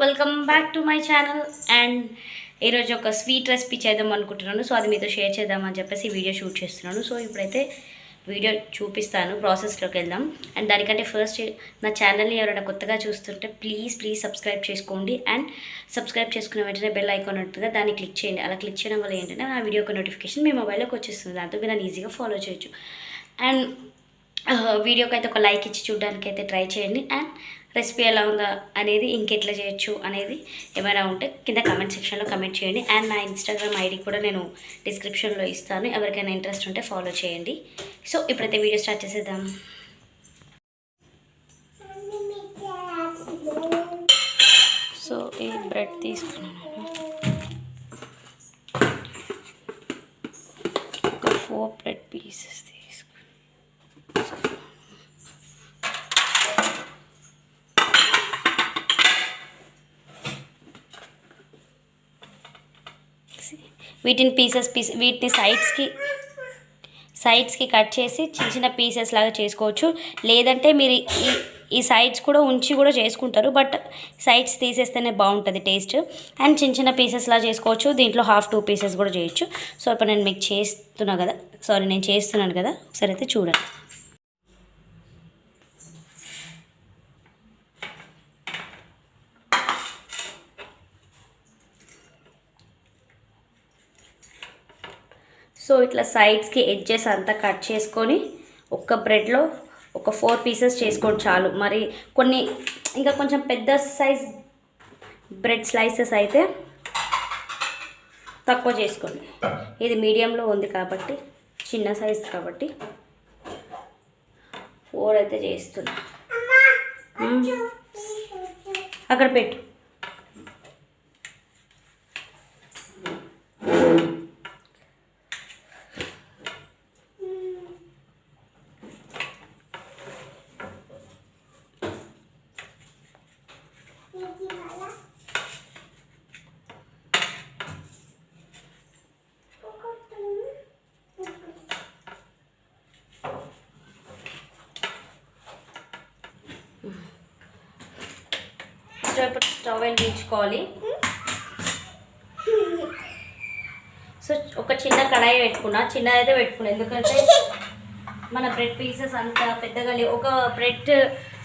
Welcome back to my channel. And ఈరోజు ఒక sweet recipe చేద్దాం అనుకుంటున్నాను. సో అది మీతో షేర్ చేద్దామని చెప్పేసి వీడియో షూట్ చేస్తున్నాను. సో ఇప్పుడైతే వీడియో చూపిస్తాను, ప్రాసెస్లోకి వెళ్దాం. అండ్ దానికంటే ఫస్ట్ నా ఛానల్ని ఎవరైనా కొత్తగా చూస్తుంటే ప్లీజ్ సబ్స్క్రైబ్ చేసుకోండి. అండ్ సబ్స్క్రైబ్ చేసుకున్న వెంటనే బెల్ ఐకాన్ ఉంటుందిగా, దాన్ని క్లిక్ చేయండి. అలా క్లిక్ చేయడం వల్ల ఏంటంటే నా వీడియో ఒక నోటిఫికేషన్ మీ మొబైల్లోకి వచ్చేస్తుంది. దాంతో మీరు నన్ను ఈజీగా ఫాలో చేయొచ్చు. అండ్ వీడియోకి అయితే ఒక లైక్ ఇచ్చి చూడడానికి అయితే ట్రై చేయండి. అండ్ రెసిపీ ఎలా ఉందా అనేది, ఇంకెట్లా చేయొచ్చు అనేది ఏమైనా ఉంటే కింద కమెంట్ సెక్షన్లో కమెంట్ చేయండి. అండ్ నా ఇన్స్టాగ్రామ్ ఐడి కూడా నేను డిస్క్రిప్షన్లో ఇస్తాను, ఎవరికైనా ఇంట్రెస్ట్ ఉంటే ఫాలో చేయండి. సో ఇప్పుడైతే వీడియో స్టార్ట్ చేసేద్దాం. సో ఈ బ్రెడ్ తీసుకున్నాను, ఒక 4 బ్రెడ్ పీసెస్ తీసుకున్నాను. వీటిని సైడ్స్కి కట్ చేసి చిన్న చిన్న పీసెస్ లాగా చేసుకోవచ్చు. లేదంటే మీరు ఈ సైడ్స్ కూడా ఉంచి కూడా చేసుకుంటారు, బట్ సైడ్స్ తీసేస్తేనే బాగుంటుంది టేస్ట్. అండ్ చిన్న చిన్న పీసెస్ లాగా చేసుకోవచ్చు. దీంట్లో 1/2-2 పీసెస్ కూడా చేయొచ్చు. సో ఇప్పుడు నేను మీకు నేను చేస్తున్నాను కదా, ఒకసారి అయితే చూడండి. సో ఇట్లా సైడ్స్కి ఎడ్జెస్ అంతా కట్ చేసుకొని ఒక్క బ్రెడ్లో ఒక 4 పీసెస్ చేసుకోండి చాలు. మరి ఇంకా కొంచెం పెద్ద సైజ్ బ్రెడ్ స్లైసెస్ అయితే తక్కువ చేసుకోండి. ఇది మీడియంలో ఉంది కాబట్టి, చిన్న సైజ్ కాబట్టి 4 అయితే చేస్తున్నా. అక్కడ పెట్టు. ఇప్పుడు స్టవ్ వెలిగించుకోవాలి. సో ఒక చిన్న కడాయి చిన్నదైతే పెట్టుకున్నా, ఎందుకంటే మన బ్రెడ్ పీసెస్ అంత పెద్దగా లేవు. ఒక బ్రెడ్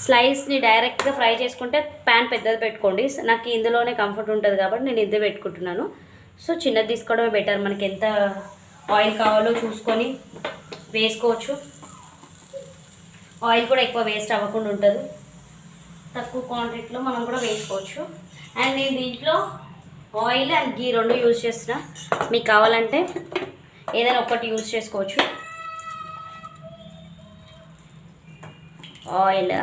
స్లైస్ని డైరెక్ట్గా ఫ్రై చేసుకుంటే ప్యాన్ పెద్దది పెట్టుకోండి. నాకు ఇందులోనే కంఫర్ట్ ఉంటుంది కాబట్టి నేను ఇదే పెట్టుకుంటున్నాను. సో చిన్నది తీసుకోవడమే బెటర్. మనకి ఎంత ఆయిల్ కావాలో చూసుకొని వేసుకోవచ్చు. ఆయిల్ కూడా ఎక్కువ వేస్ట్ అవ్వకుండా ఉంటుంది, తక్కువ క్వాంటిటీలో మనం కూడా వేసుకోవచ్చు. అండ్ నేను దీంట్లో ఆయిల్ అండ్ గీ 2 యూజ్ చేస్తున్నా. మీకు కావాలంటే ఏదైనా ఒకటి యూజ్ చేసుకోవచ్చు. ఆయిల్,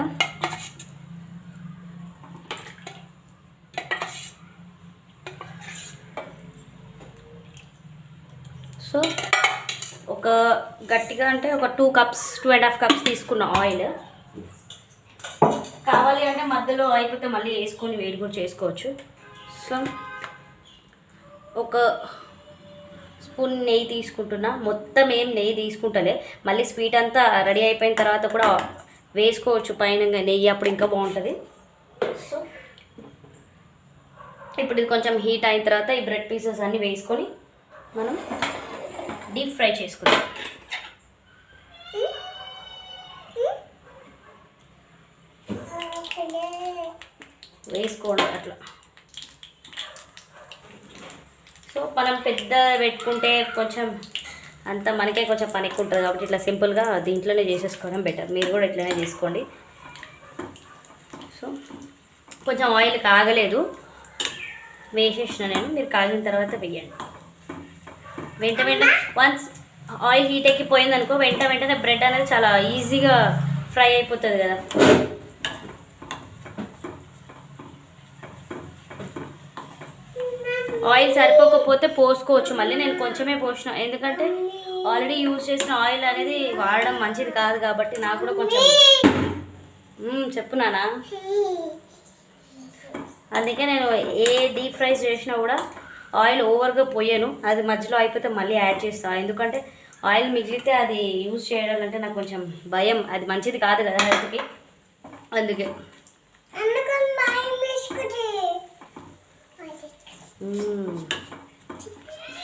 సో ఒక గట్టిగా అంటే ఒక 2.5 కప్స్ తీసుకున్న ఆయిల్. కావాలి అంటే మధ్యలో అయిపోతే మళ్ళీ వేసుకొని వేడి కూడా చేసుకోవచ్చు. సో ఒక స్పూన్ నెయ్యి తీసుకుంటున్నా. మొత్తం ఏం నెయ్యి తీసుకుంటలే, మళ్ళీ స్వీట్ అంతా రెడీ అయిపోయిన తర్వాత కూడా వేసుకోవచ్చు పైన నెయ్యి, అప్పుడు ఇంకా బాగుంటుంది. సో ఇప్పుడు ఇది కొంచెం హీట్ అయిన తర్వాత ఈ బ్రెడ్ పీసెస్ అన్నీ వేసుకొని మనం డీప్ ఫ్రై చేసుకుందాం. వేసుకోండి అట్లా. సో మనం పెద్ద పెట్టుకుంటే కొంచెం అంతా మనకే కొంచెం పని ఎక్కువ ఉంటుంది కాబట్టి ఇట్లా సింపుల్గా దీంట్లోనే చేసేసుకోవడం బెటర్. మీరు కూడా ఇట్లనే చేసుకోండి. సో కొంచెం ఆయిల్ కాగలేదు, వేసేసిన నేను. మీరు కాగిన తర్వాత వేయండి. వెంటనే వన్స్ ఆయిల్ హీట్ ఎక్కిపోయింది అనుకో, వెంటనే బ్రెడ్ అనేది చాలా ఈజీగా ఫ్రై అయిపోతుంది కదా. ఆయిల్ సరిపోకపోతే పోసుకోవచ్చు. మళ్ళీ నేను కొంచెమే పోసిన, ఎందుకంటే ఆల్రెడీ యూజ్ చేసిన ఆయిల్ అనేది వాడడం మంచిది కాదు కాబట్టి. నాకు కూడా కొంచెం చెప్పునానా, అందుకే నేను ఏ డీప్ ఫ్రైస్ చేసినా కూడా ఆయిల్ ఓవర్గా పోయాను. అది మధ్యలో అయిపోతే మళ్ళీ యాడ్ చేస్తాను, ఎందుకంటే ఆయిల్ మిగిలితే అది యూజ్ చేయడం అంటే నాకు కొంచెం భయం. అది మంచిది కాదు కదా హెల్త్కి, అందుకే.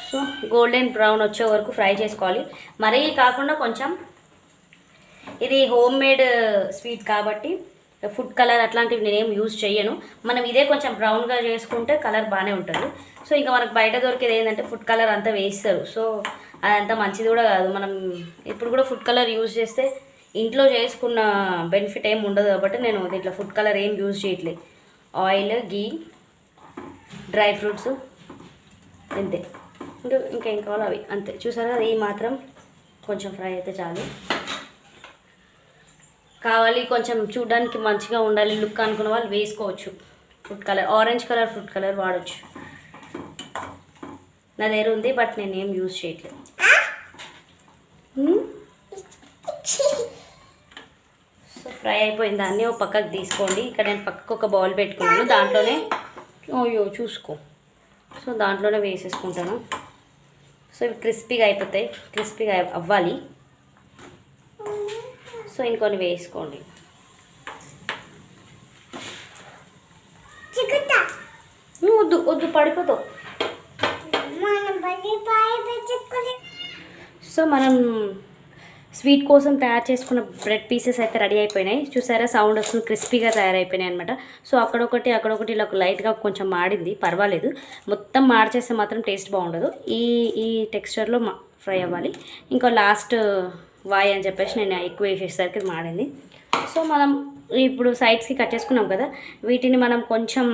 సో గోల్డెన్ బ్రౌన్ వచ్చే వరకు ఫ్రై చేసుకోవాలి. మరీ కాకుండా కొంచెం, ఇది హోమ్ మేడ్ స్వీట్ కాబట్టి ఫుడ్ కలర్ అట్లాంటివి నేనేం యూజ్ చేయను. మనం ఇదే కొంచెం బ్రౌన్గా చేసుకుంటే కలర్ బాగానే ఉంటుంది. సో ఇంకా మనకు బయట దొరికేది ఏంటంటే ఫుడ్ కలర్ అంతా వేస్తారు. సో అదంతా మంచిది కూడా కాదు. మనం ఇప్పుడు కూడా ఫుడ్ కలర్ యూజ్ చేస్తే ఇంట్లో చేసుకున్న బెనిఫిట్ ఏం ఉండదు కాబట్టి నేను దీంట్లో ఫుడ్ కలర్ ఏం యూజ్ చేయట్లేదు. ఆయిల్, గీ, డ్రై ఫ్రూట్స్ అంతే. ఇంకేం కావాలో అవి అంతే. చూసారు కదా, ఈ మాత్రం కొంచెం ఫ్రై అయితే చాలు. కావాలి కొంచెం చూడడానికి మంచిగా ఉండాలి లుక్ అనుకున్న వాళ్ళు వేసుకోవచ్చు food colour. Orange colour food colour వాడచ్చు. నా దగ్గర ఉంది బట్ నేను ఏం యూజ్ చేయట్లేదు. సో ఫ్రై అయిపోయిన దాన్ని ఒక పక్కకు తీసుకోండి. ఇక్కడ నేను పక్కకు ఒక బౌల్ పెట్టుకున్నాను, దాంట్లోనే చూసుకో. సో దాంట్లోనే వేసేసుకుంటాను. సో ఇవి క్రిస్పీగా అయిపోతాయి, క్రిస్పీగా అవ్వాలి. సో ఇంకొన్ని వేసుకోండి. వద్దు వద్దు, పడిపోతావు. సో మనం స్వీట్ కోసం తయారు చేసుకున్న బ్రెడ్ పీసెస్ అయితే రెడీ అయిపోయినాయి. చూసారా, సౌండ్ వస్తుంది, క్రిస్పీగా తయారైపోయినాయి అనమాట. సో అక్కడొకటి ఇలా లైట్గా కొంచెం మాడింది, పర్వాలేదు. మొత్తం మార్చేస్తే మాత్రం టేస్ట్ బాగుండదు. ఈ టెక్స్చర్లో ఫ్రై అవ్వాలి. ఇంకో లాస్ట్ వాయ్ అని చెప్పేసి నేను ఎక్కువ వేసేసరికి ఇది మాడింది. సో మనం ఇప్పుడు సైడ్స్కి కట్ చేసుకున్నాం కదా, వీటిని మనం కొంచెం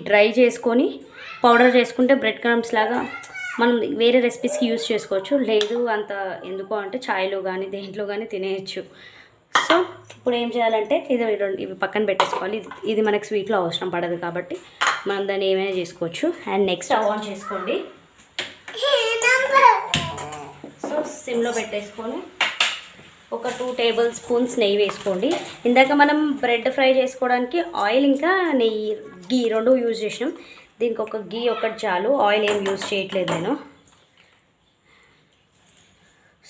డ్రై చేసుకొని పౌడర్ చేసుకుంటే బ్రెడ్ క్రమ్స్ లాగా మనం వేరే రెసిపీస్కి యూజ్ చేసుకోవచ్చు. లేదు అంత ఎందుకో అంటే చాయ్లో కానీ దేంట్లో కానీ తినేయచ్చు. సో ఇప్పుడు ఏం చేయాలంటే ఇవి పక్కన పెట్టేసుకోవాలి. ఇది మనకి స్వీట్లో అవసరం పడదు కాబట్టి మనం దాన్ని ఏమైనా చేసుకోవచ్చు. అండ్ నెక్స్ట్ స్టవ్ ఆన్ చేసుకోండి. సో సిమ్లో పెట్టేసుకొని ఒక 2 టేబుల్ స్పూన్స్ నెయ్యి వేసుకోండి. ఇందాక మనం బ్రెడ్ ఫ్రై చేసుకోవడానికి ఆయిల్ ఇంకా నెయ్యి, గీ 2 యూజ్ చేసినాం. దీనికి ఒక గీ ఒకటి చాలు, ఆయిల్ ఏం యూజ్ చేయట్లేదు నేను.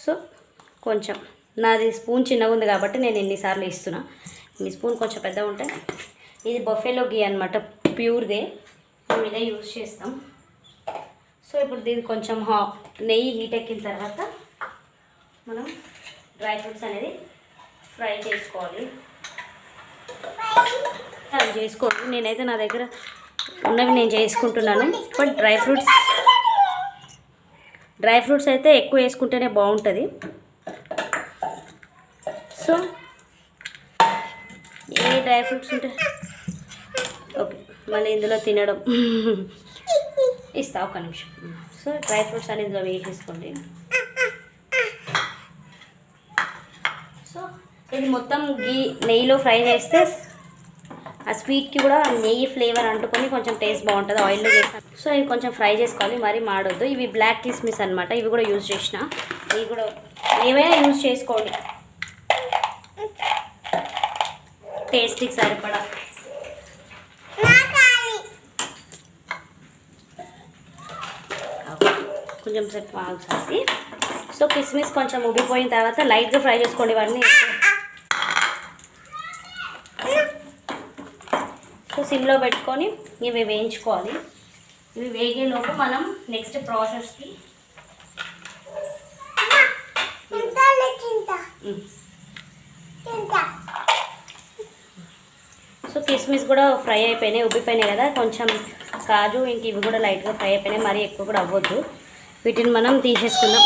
సో కొంచెం నాది స్పూన్ చిన్నగా ఉంది కాబట్టి నేను ఎన్నిసార్లు ఇస్తున్నా. మీ స్పూన్ కొంచెం పెద్దగా ఉంటే, ఇది బఫెలో గీ అనమాట, ప్యూర్దే, మేము ఇదే యూజ్ చేస్తాం. సో ఇప్పుడు దీన్ని కొంచెం నెయ్యి హీట్ ఎక్కిన తర్వాత మనం డ్రై ఫ్రూట్స్ అనేది ఫ్రై చేసుకోవాలి. ఫ్రై చేసుకోండి. నేనైతే నా దగ్గర ఉన్నవి నేను చేసుకుంటున్నాను. బట్ డ్రై ఫ్రూట్స్ అయితే ఎక్కువ వేసుకుంటేనే బాగుంటుంది. సో ఏ డ్రై ఫ్రూట్స్ ఉంటే ఓకే, మళ్ళీ ఇందులో తినడం ఇస్తా ఒక నిమిషం. సో డ్రై ఫ్రూట్స్ అనేది ఇందులో వేసేసుకోండి. సో ఇది మొత్తం నెయ్యిలో ఫ్రై చేస్తే ఆ స్వీట్కి కూడా నెయ్యి ఫ్లేవర్ అంటుకొని కొంచెం టేస్ట్ బాగుంటుంది. ఆయిల్లో చేస్తాను. సో ఇవి కొంచెం ఫ్రై చేసుకోవాలి, మరీ మాడొద్దు. ఇవి బ్లాక్ కిస్మిస్ అనమాట, ఇవి కూడా యూజ్ చేసిన. ఇవి కూడా ఏవైనా యూజ్ చేసుకోండి టేస్ట్కి సరిపడా. కొంచెం సేపు ఆగుతుంది. సో కిస్మిస్ కొంచెం ఉబ్బిపోయిన తర్వాత లైట్గా ఫ్రై చేసుకోండి ఇవన్నీ. సో సిమ్లో పెట్టుకొని ఇవి వేయించుకోవాలి. ఇవి వేగేలోపు మనం నెక్స్ట్ ప్రాసెస్కి సో కిస్మిస్ కూడా ఫ్రై అయిపోయినాయి, ఉబ్బిపోయినాయి కదా. కొంచెం కాజు ఇంక ఇవి కూడా లైట్గా ఫ్రై అయిపోయినాయి, మరీ ఎక్కువ కూడా అవ్వద్దు. వీటిని మనం తీసేసుకుందాం.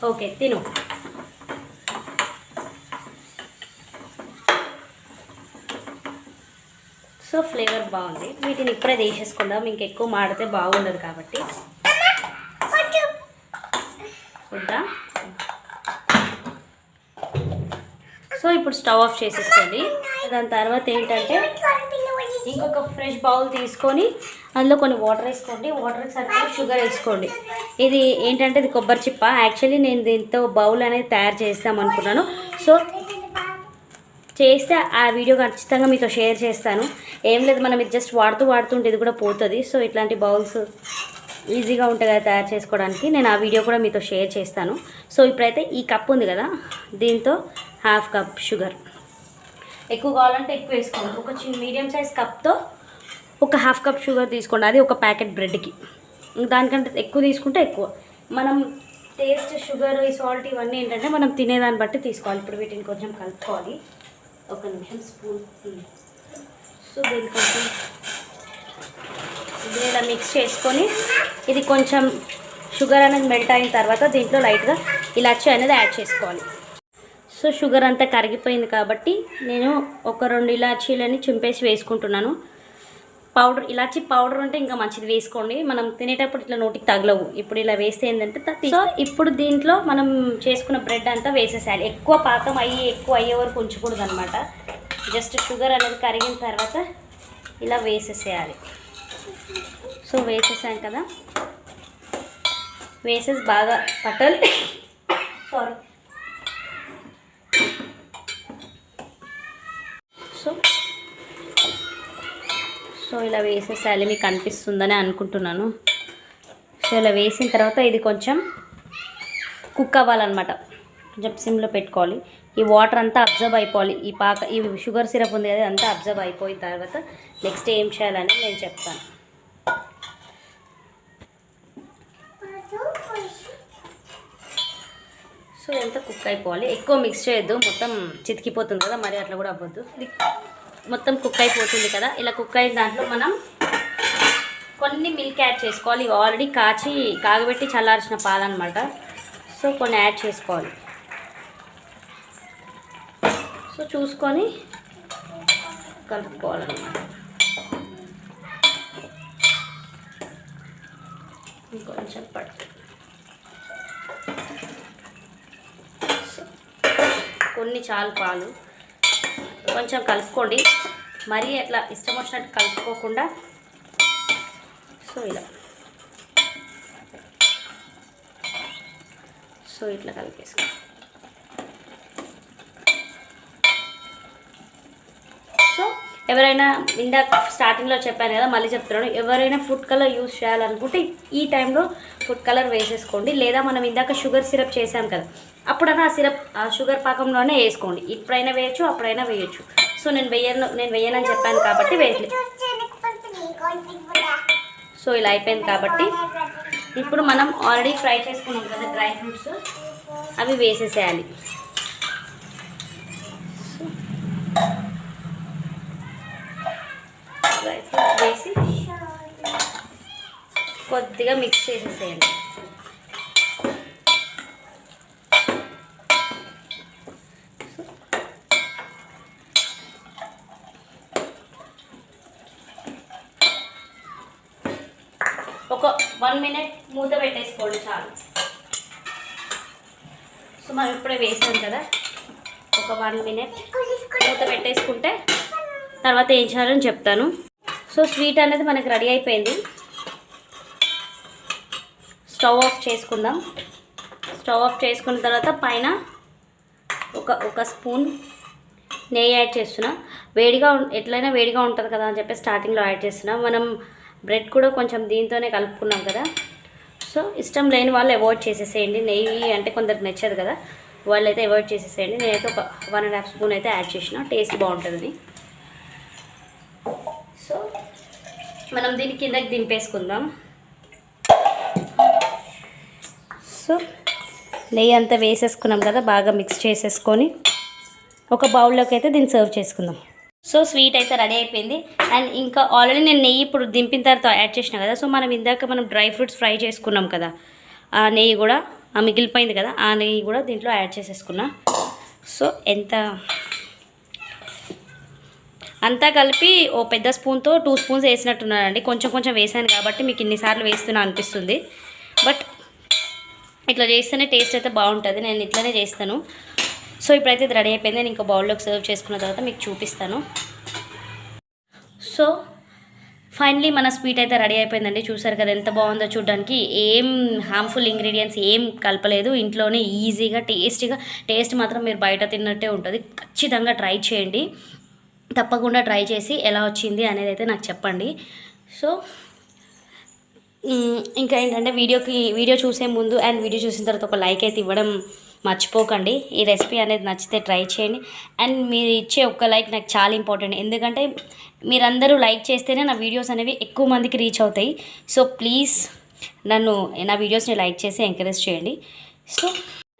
ఓకే, తిను. సో ఫ్లేవర్ బాగుంది. వీటిని ఇప్పుడే తీసేసుకుందాం, ఇంకెక్కువ మాడితే బాగుండదు కాబట్టి. వద్దా? సో ఇప్పుడు స్టవ్ ఆఫ్ చేసేసుకోండి. దాని తర్వాత ఏంటంటే ఇంకొక ఫ్రెష్ బౌల్ తీసుకొని అందులో కొన్ని వాటర్ వేసుకోండి. వాటర్కి సరిపడా షుగర్ వేసుకోండి. ఇది ఏంటంటే ఇది కొబ్బరి చిప్ప. యాక్చువల్లీ నేను దీంతో బౌల్ అనేది తయారు చేస్తాం అనుకున్నాను. సో చేస్తే ఆ వీడియో ఖచ్చితంగా మీతో షేర్ చేస్తాను. ఏం లేదు, మనం ఇది జస్ట్ వాడుతుంటే ఇది కూడా పోతుంది. సో ఇట్లాంటి బౌల్స్ ఈజీగా ఉంటాయి కదా తయారు చేసుకోవడానికి. నేను ఆ వీడియో కూడా మీతో షేర్ చేస్తాను. సో ఇప్పుడైతే ఈ కప్ ఉంది కదా, దీంతో ½ కప్ షుగర్. ఎక్కువ కావాలంటే ఎక్కువ వేసుకోండి. ఒక మీడియం సైజ్ కప్తో ఒక హాఫ్ కప్ షుగర్ తీసుకోండి, అది ఒక ప్యాకెట్ బ్రెడ్కి. దానికంటే ఎక్కువ తీసుకుంటే ఎక్కువ. మనం టేస్ట్ షుగర్ ఈ సాల్ట్ ఇవన్నీ ఏంటంటే మనం తినేదాన్ని బట్టి తీసుకోవాలి. ఇప్పుడు వీటిని కొంచెం కలుపుకోవాలి. ఒక నిమిషం స్పూన్. సో దీన్ని కొంచెం ఇలా మిక్స్ చేసుకొని ఇది కొంచెం షుగర్ అనేది మెల్ట్ అయిన తర్వాత దీంట్లో లైట్గా ఇలాచీ అనేది యాడ్ చేసుకోవాలి. సో షుగర్ అంతా కరిగిపోయింది కాబట్టి నేను ఒక 2 ఇలాచీలని చింపేసి వేసుకుంటున్నాను. పౌడర్ ఇలాచీ పౌడర్ ఉంటే ఇంకా మంచిది వేసుకోండి. మనం తినేటప్పుడు ఇట్లా నోటికి తగలవు. ఇప్పుడు ఇలా వేస్తే ఏంటంటే సో ఇప్పుడు దీంట్లో మనం చేసుకున్న బ్రెడ్ అంతా వేసేసేయాలి. ఎక్కువ పాకం ఎక్కువ అయ్యే వరకు ఉంచకూడదు అనమాట. జస్ట్ షుగర్ అనేది కరిగిన తర్వాత ఇలా వేసేసేయాలి. సో వేసేసాం కదా, వేసేసి బాగా పట్టాలి. సారీ. సో ఇలా వేసేసాలి. మీకు అనిపిస్తుందని అనుకుంటున్నాను. సో ఇలా వేసిన తర్వాత ఇది కొంచెం కుక్ అవ్వాలన్నమాట. కొంచెం సిమ్లో పెట్టుకోవాలి. ఈ వాటర్ అంతా అబ్జర్వ్ అయిపోవాలి. ఈ షుగర్ సిరప్ ఉంది కదా, అంతా అబ్జర్వ్ అయిపోయిన తర్వాత నెక్స్ట్ ఏం చేయాలని నేను చెప్తాను. సో ఇదంతా కుక్ అయిపోవాలి. ఎక్కువ మిక్స్ చేయొద్దు, మొత్తం చితికిపోతుంది కదా, మరి అట్లా కూడా అవ్వద్దు. మొత్తం కుక్ అయిపోతుంది కదా, ఇలా కుక్ అయిన దాంట్లో మనం కొన్ని మిల్క్ యాడ్ చేసుకోవాలి. ఇవి ఆల్రెడీ కాగబెట్టి చల్లార్చిన పాలన్నమాట. సో కొన్ని యాడ్ చేసుకోవాలి. సో చూసుకొని కలుపుకోవాలన్నమాట. ఇంకొంచెం పడుతుంది. కొన్ని చాలు పాలు. కొంచెం కలుపుకోండి, మరీ అట్లా ఇష్టం వచ్చినట్టు కలుపుకోకుండా. సో ఇలా ఇట్లా కలిపేసుకో. సో ఎవరైనా ఇందాక స్టార్టింగ్లో చెప్పాను కదా, మళ్ళీ చెప్తున్నాను, ఎవరైనా ఫుడ్ కలర్ యూస్ చేయాలనుకుంటే ఈ టైంలో ఫుడ్ కలర్ వేసేసుకోండి. లేదా మనం ఇందాక షుగర్ సిరప్ చేసాం కదా, అప్పుడన్నా ఆ షుగర్ పాకంలోనే వేసుకోండి. ఇప్పుడైనా వేయచ్చు, అప్పుడైనా వేయచ్చు. సో నేను వేయనని చెప్పాను కాబట్టి వేయట్లేదు. సో ఇలా అయిపోయింది కాబట్టి ఇప్పుడు మనం ఆల్రెడీ ఫ్రై చేసుకున్నాం కదా డ్రై ఫ్రూట్స్, అవి వేసేసేయాలి. డ్రై ఫ్రూట్స్ వేసి కొద్దిగా మిక్స్ చేసేసేయండి. ఒక 1 మినిట్ మూత పెట్టేసుకోండి చాలు. సో మనం ఇప్పుడే వేసాం కదా, ఒక 1 మినిట్ మూత పెట్టేసుకుంటే తర్వాత ఏం చేయాలని చెప్తాను. సో స్వీట్ అనేది మనకి రెడీ అయిపోయింది. స్టవ్ ఆఫ్ చేసుకుందాం. స్టవ్ ఆఫ్ చేసుకున్న తర్వాత పైన ఒక స్పూన్ నెయ్యి యాడ్ చేస్తున్నా. ఎట్లయినా వేడిగా ఉంటుంది కదా అని చెప్పి స్టార్టింగ్లో యాడ్ చేస్తున్నా. మనం బ్రెడ్ కూడా కొంచెం దీంతోనే కలుపుకున్నాం కదా. సో ఇష్టం లేని వాళ్ళు అవాయిడ్ చేసేసేయండి. నెయ్యి అంటే కొందరికి నచ్చదు కదా, వాళ్ళైతే అవాయిడ్ చేసేసేయండి. నేనైతే ఒక 1.5 స్పూన్ అయితే యాడ్ చేసిన, టేస్ట్ బాగుంటుందని. సో మనం దీని కిందకి దింపేసుకుందాం. సో నెయ్యి అంతా వేసేసుకున్నాం కదా, బాగా మిక్స్ చేసేసుకొని ఒక బౌల్లోకి అయితే దీన్ని సర్వ్ చేసుకుందాం. సో స్వీట్ అయితే రెడీ అయిపోయింది. అండ్ ఇంకా ఆల్రెడీ నేను నెయ్యి ఇప్పుడు దింపిన తర్వాత యాడ్ చేసిన కదా. సో మనం డ్రై ఫ్రూట్స్ ఫ్రై చేసుకున్నాం కదా, ఆ నెయ్యి కూడా మిగిలిపోయింది కదా, ఆ నెయ్యి కూడా దీంట్లో యాడ్ చేసేసుకున్నా. సో అంతా కలిపి ఓ పెద్ద స్పూన్తో 2 స్పూన్స్ వేసినట్టున్నానండి. కొంచెం వేసాను కాబట్టి మీకు ఇన్నిసార్లు వేస్తున్నా అనిపిస్తుంది. బట్ ఇట్లా చేస్తేనే టేస్ట్ అయితే బాగుంటుంది. నేను ఇట్లనే చేస్తాను. సో ఇప్పుడైతే ఇది రెడీ అయిపోయింది. నేను ఇంకో బౌల్లోకి సర్వ్ చేసుకున్న తర్వాత మీకు చూపిస్తాను. సో ఫైనలీ మన స్వీట్ అయితే రెడీ అయిపోయిందండి. చూసారు కదా ఎంత బాగుందో చూడడానికి. ఏం హార్మ్ఫుల్ ఇంగ్రీడియంట్స్ ఏం కలపలేదు. ఇంట్లోనే ఈజీగా టేస్ట్ మాత్రం మీరు బయట తిన్నట్టే ఉంటుంది. ఖచ్చితంగా ట్రై చేయండి. తప్పకుండా ట్రై చేసి ఎలా వచ్చింది అనేది అయితే నాకు చెప్పండి. సో ఇంకా ఏంటంటే వీడియో చూసే ముందు అండ్ వీడియో చూసిన తర్వాత ఒక లైక్ అయితే ఇవ్వడం మర్చిపోకండి. ఈ రెసిపీ అనేది నచ్చితే ట్రై చేయండి. అండ్ మీరు ఇచ్చే ఒక్క లైక్ నాకు చాలా ఇంపార్టెంట్. ఎందుకంటే మీరందరూ లైక్ చేస్తేనే నా వీడియోస్ అనేవి ఎక్కువ మందికి రీచ్ అవుతాయి. సో ప్లీజ్ నా వీడియోస్ని లైక్ చేసి ఎంకరేజ్ చేయండి. సో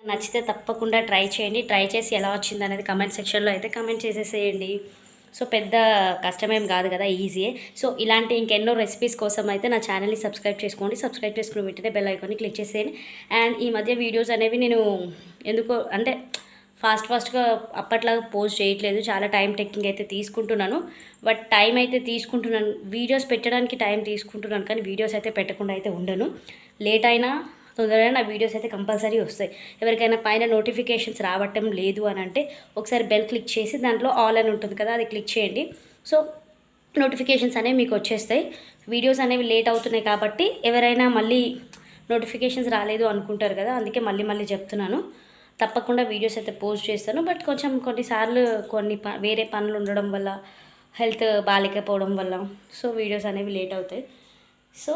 నచ్చితే తప్పకుండా ట్రై చేయండి. ట్రై చేసి ఎలా వచ్చింది అనేది కమెంట్ సెక్షన్లో అయితే కమెంట్ చేసేసేయండి. సో పెద్ద కష్టమేం కాదు కదా, ఈజీయే. సో ఇలాంటి ఇంకెన్నో రెసిపీస్ కోసం అయితే నా ఛానల్ని సబ్స్క్రైబ్ చేసుకోండి. సబ్స్క్రైబ్ చేసుకుని వెంటనే బెల్ ఐకాన్ని క్లిక్ చేసేయండి. అండ్ ఈ మధ్య వీడియోస్ అనేవి నేను ఎందుకో అంటే ఫాస్ట్గా అప్పట్లాగా పోస్ట్ చేయట్లేదు. చాలా టైం టేకింగ్ అయితే తీసుకుంటున్నాను. బట్ టైం అయితే తీసుకుంటున్నాను, వీడియోస్ పెట్టడానికి టైం తీసుకుంటున్నాను, కానీ వీడియోస్ అయితే పెట్టకుండా అయితే ఉండను. లేట్ అయినా తొందరగా నా వీడియోస్ అయితే కంపల్సరీ వస్తాయి. ఎవరికైనా పైన నోటిఫికేషన్స్ రావటం లేదు అని అంటే ఒకసారి బెల్ క్లిక్ చేసి దాంట్లో ఆల్ అని ఉంటుంది కదా, అది క్లిక్ చేయండి. సో నోటిఫికేషన్స్ అనేవి మీకు వచ్చేస్తాయి. వీడియోస్ అనేవి లేట్ అవుతున్నాయి కాబట్టి ఎవరైనా మళ్ళీ నోటిఫికేషన్స్ రాలేదు అనుకుంటారు కదా, అందుకే మళ్ళీ చెప్తున్నాను. తప్పకుండా వీడియోస్ అయితే పోస్ట్ చేస్తాను. బట్ కొంచెం కొన్నిసార్లు వేరే పనులు ఉండడం వల్ల, హెల్త్ బాగాలేకపోవడం వల్ల సో వీడియోస్ అనేవి లేట్ అవుతాయి. So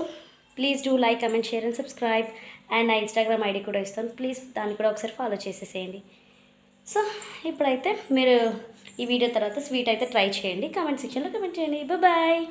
please do like, comment, share and subscribe. And నా ఇన్స్టాగ్రామ్ ఐడి కూడా ఇస్తాను, ప్లీజ్ దాన్ని కూడా ఒకసారి ఫాలో చేసేసేయండి. సో ఇప్పుడైతే మీరు ఈ వీడియో తర్వాత స్వీట్ అయితే ట్రై చేయండి. కమెంట్ సెక్షన్లో కమెంట్ చేయండి. బాయ్.